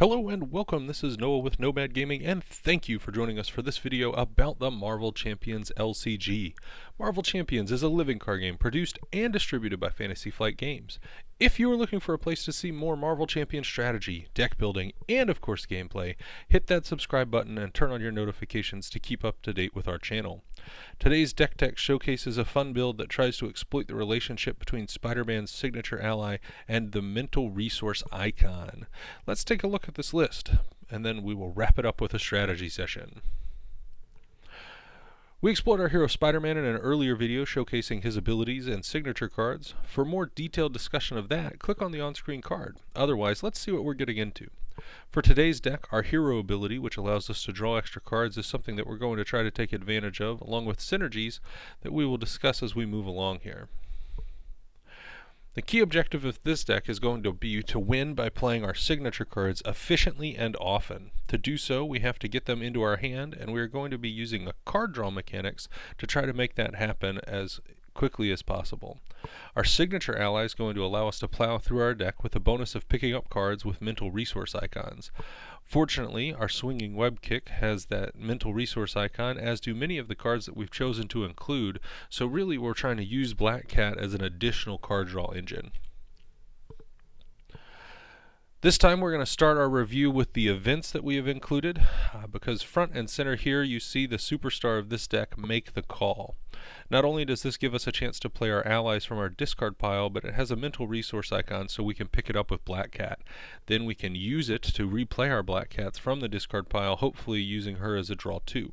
Hello and welcome, this is Noah with Nomad Gaming, and thank you for joining us for this video about the Marvel Champions LCG. Marvel Champions is a living card game produced and distributed by Fantasy Flight Games. If you are looking for a place to see more Marvel Champions strategy, deck building, and of course gameplay, hit that subscribe button and turn on your notifications to keep up to date with our channel. Today's deck tech showcases a fun build that tries to exploit the relationship between Spider-Man's signature ally and the mental resource icon. Let's take a look at this list, and then we will wrap it up with a strategy session. We explored our hero Spider-Man in an earlier video showcasing his abilities and signature cards. For more detailed discussion of that, click on the on-screen card. Otherwise, let's see what we're getting into. For today's deck, our hero ability, which allows us to draw extra cards, is something that we're going to try to take advantage of, along with synergies that we will discuss as we move along here. The key objective of this deck is going to be to win by playing our signature cards efficiently and often. To do so, we have to get them into our hand, and we are going to be using the card draw mechanics to try to make that happen as quickly as possible. Our signature ally is going to allow us to plow through our deck with the bonus of picking up cards with mental resource icons. Fortunately, our swinging web kick has that mental resource icon, as do many of the cards that we've chosen to include, so really we're trying to use Black Cat as an additional card draw engine. This time we're going to start our review with the events that we have included, because front and center here you see the superstar of this deck, Make the Call. Not only does this give us a chance to play our allies from our discard pile, but it has a mental resource icon so we can pick it up with Black Cat. Then we can use it to replay our Black Cats from the discard pile, hopefully using her as a draw 2.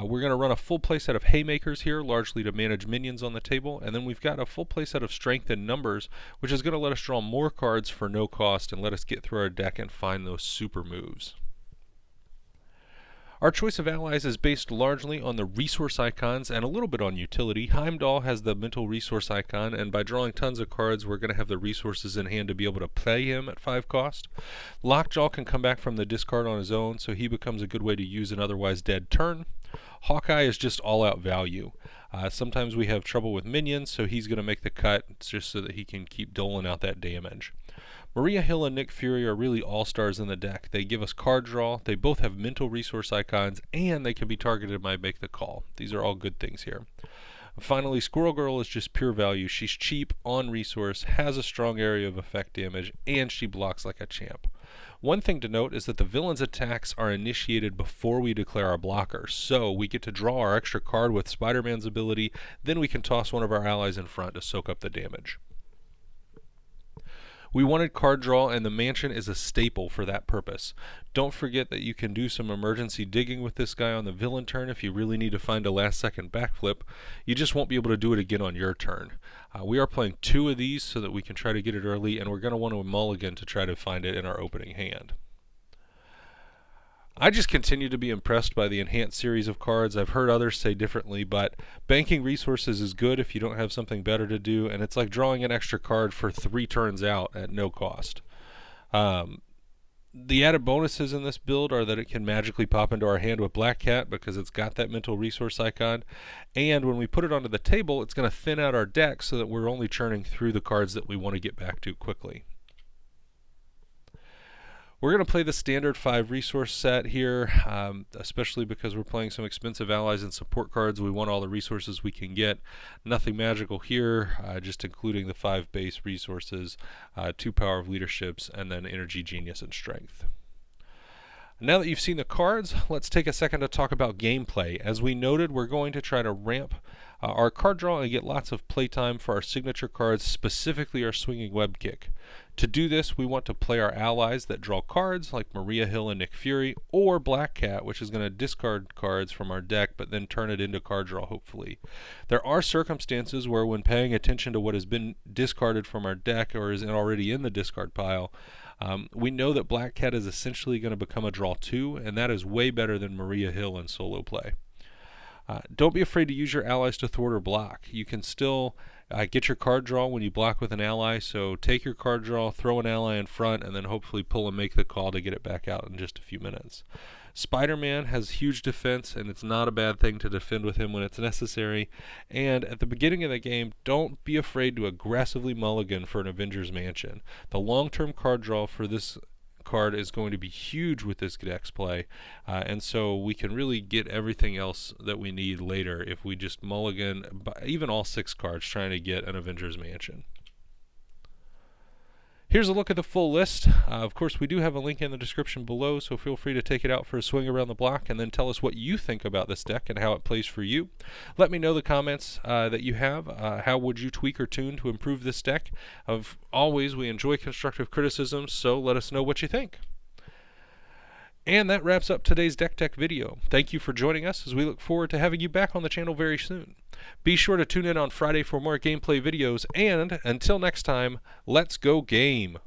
We're going to run a full playset of Haymakers here, largely to manage minions on the table, and then we've got a full playset of Strength and Numbers, which is going to let us draw more cards for no cost and let us get through our deck and find those super moves. Our choice of allies is based largely on the resource icons and a little bit on utility. Heimdall has the mental resource icon, and by drawing tons of cards, we're going to have the resources in hand to be able to play him at 5 cost. Lockjaw can come back from the discard on his own, so he becomes a good way to use an otherwise dead turn. Hawkeye is just all-out value. Sometimes we have trouble with minions, so he's going to make the cut just so that he can keep doling out that damage. Maria Hill and Nick Fury are really all-stars in the deck. They give us card draw, they both have mental resource icons, and they can be targeted by Make the Call. These are all good things here. Finally, Squirrel Girl is just pure value. She's cheap, on resource, has a strong area of effect damage, and she blocks like a champ. One thing to note is that the villain's attacks are initiated before we declare our blocker, so we get to draw our extra card with Spider-Man's ability, then we can toss one of our allies in front to soak up the damage. We wanted card draw, and the mansion is a staple for that purpose. Don't forget that you can do some emergency digging with this guy on the villain turn if you really need to find a last second backflip. You just won't be able to do it again on your turn. We are playing 2 of these so that we can try to get it early, and we're going to want to mulligan to try to find it in our opening hand. I just continue to be impressed by the enhanced series of cards. I've heard others say differently, but banking resources is good if you don't have something better to do, and it's like drawing an extra card for 3 turns out at no cost. The added bonuses in this build are that it can magically pop into our hand with Black Cat because it's got that mental resource icon, and when we put it onto the table, it's going to thin out our deck so that we're only churning through the cards that we want to get back to quickly. We're going to play the standard 5 resource set here, especially because we're playing some expensive allies and support cards. We want all the resources we can get. Nothing magical here, just including the 5 base resources, 2 Power of Leaderships, and then Energy, Genius, and Strength. Now that you've seen the cards, let's take a second to talk about gameplay. As we noted, we're going to try to ramp our card draw and get lots of playtime for our signature cards, specifically our swinging web kick. To do this, we want to play our allies that draw cards, like Maria Hill and Nick Fury, or Black Cat, which is going to discard cards from our deck, but then turn it into card draw, hopefully. There are circumstances where when paying attention to what has been discarded from our deck or is already in the discard pile, we know that Black Cat is essentially going to become a draw 2, and that is way better than Maria Hill in solo play. Don't be afraid to use your allies to thwart or block. You can still get your card draw when you block with an ally, so take your card draw, throw an ally in front, and then hopefully pull and make the call to get it back out in just a few minutes. Spider-Man has huge defense, and it's not a bad thing to defend with him when it's necessary. And at the beginning of the game, don't be afraid to aggressively mulligan for an Avengers Mansion. The long-term card draw for this card is going to be huge with this deck's play, and so we can really get everything else that we need later if we just mulligan even all 6 cards trying to get an Avengers Mansion. Here's a look at the full list. Of course, we do have a link in the description below, so feel free to take it out for a swing around the block and then tell us what you think about this deck and how it plays for you. Let me know the comments that you have. How would you tweak or tune to improve this deck? Always, we enjoy constructive criticism, so let us know what you think. And that wraps up today's Deck Tech video. Thank you for joining us as we look forward to having you back on the channel very soon. Be sure to tune in on Friday for more gameplay videos, and until next time, let's go game!